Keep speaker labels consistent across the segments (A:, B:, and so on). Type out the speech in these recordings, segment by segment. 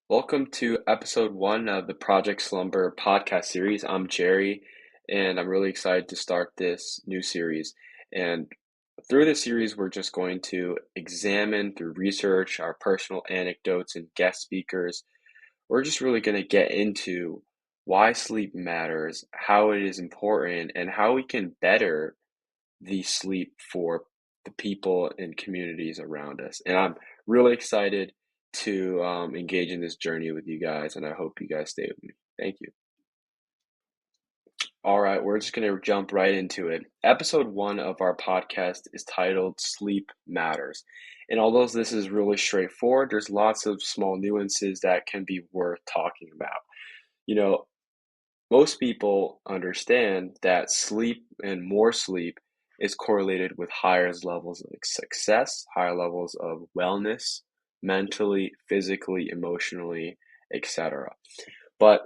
A: Welcome to episode one of the Project Slumber podcast series. I'm Jerry, and I'm really excited to start this new series. And through this series, we're just going to examine through research, our personal anecdotes, and guest speakers. We're just really going to get into why sleep matters, how it is important, and how we can better the sleep for the people and communities around us. And I'm really excited to engage in this journey with you guys, and I hope you guys stay with me. Thank you. All right, we're just going to jump right into it. Episode one of our podcast is titled Sleep Matters. And although this is really straightforward, there's lots of small nuances that can be worth talking about. You know, Most people understand that sleep and more sleep is correlated with higher levels of success, higher levels of wellness, mentally, physically, emotionally, etc. But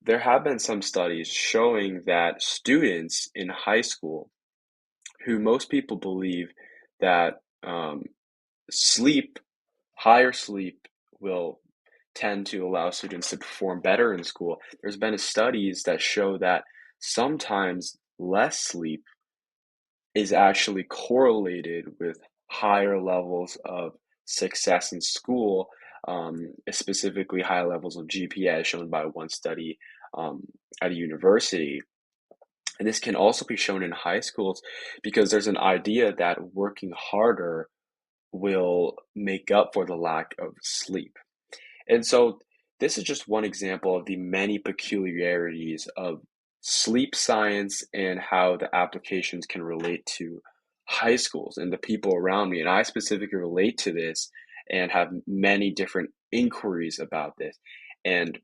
A: there have been some studies showing that students in high school, who most people believe that sleep, higher sleep, will tend to allow students to perform better in school. There's been studies that show that sometimes less sleep is actually correlated with higher levels of success in school, specifically high levels of GPA, as shown by one study um, at a university. And this can also be shown in high schools because there's an idea that working harder will make up for the lack of sleep. And so this is just one example of the many peculiarities of sleep science and how the applications can relate to high schools and the people around me. And I specifically relate to this and have many different inquiries about this. And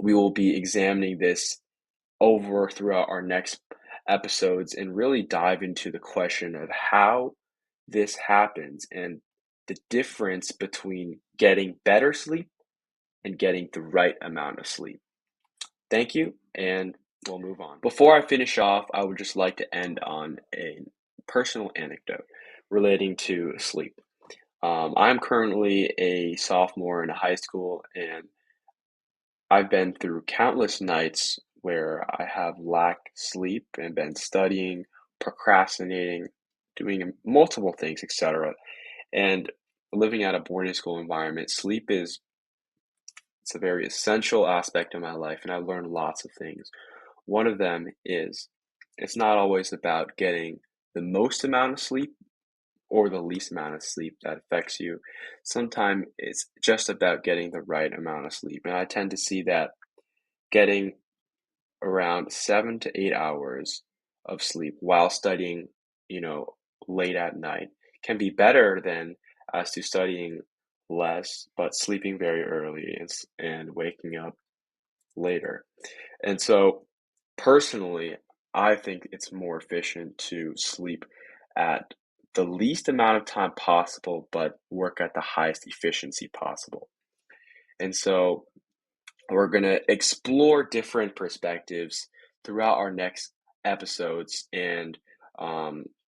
A: we will be examining this over throughout our next episodes and really dive into the question of how this happens and the difference between getting better sleep and getting the right amount of sleep. Thank you, and we'll move on. Before I finish off, I would just like to end on a personal anecdote relating to sleep. I'm currently a sophomore in high school, and I've been through countless nights where I have lacked sleep and been studying, procrastinating, doing multiple things, etc. And living at a boarding school environment, sleep is it's a very essential aspect of my life, and I learned lots of things. One of them is it's not always about getting the most amount of sleep or the least amount of sleep that affects you. Sometimes it's just about getting the right amount of sleep. And I tend to see that getting around 7 to 8 hours of sleep while studying, you know, late at night can be better than as to studying less but sleeping very early and waking up later. And so personally, I think it's more efficient to sleep at the least amount of time possible, but work at the highest efficiency possible. And so we're going to explore different perspectives throughout our next episodes. And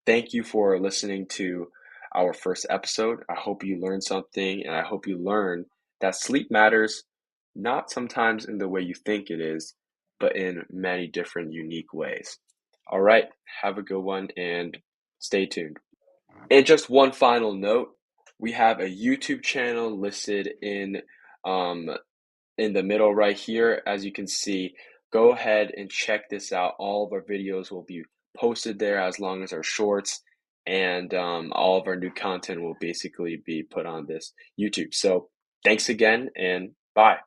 A: thank you for listening to our first episode. I hope you learned something, and I hope you learn that sleep matters not sometimes in the way you think it is, but in many different unique ways. All right, have a good one and stay tuned. And just one final note, we have a YouTube channel listed um, in the middle right here. As you can see, go ahead and check this out. All of our videos will be posted there as long as our shorts, and all of our new content will basically be put on this YouTube. So thanks again, and bye.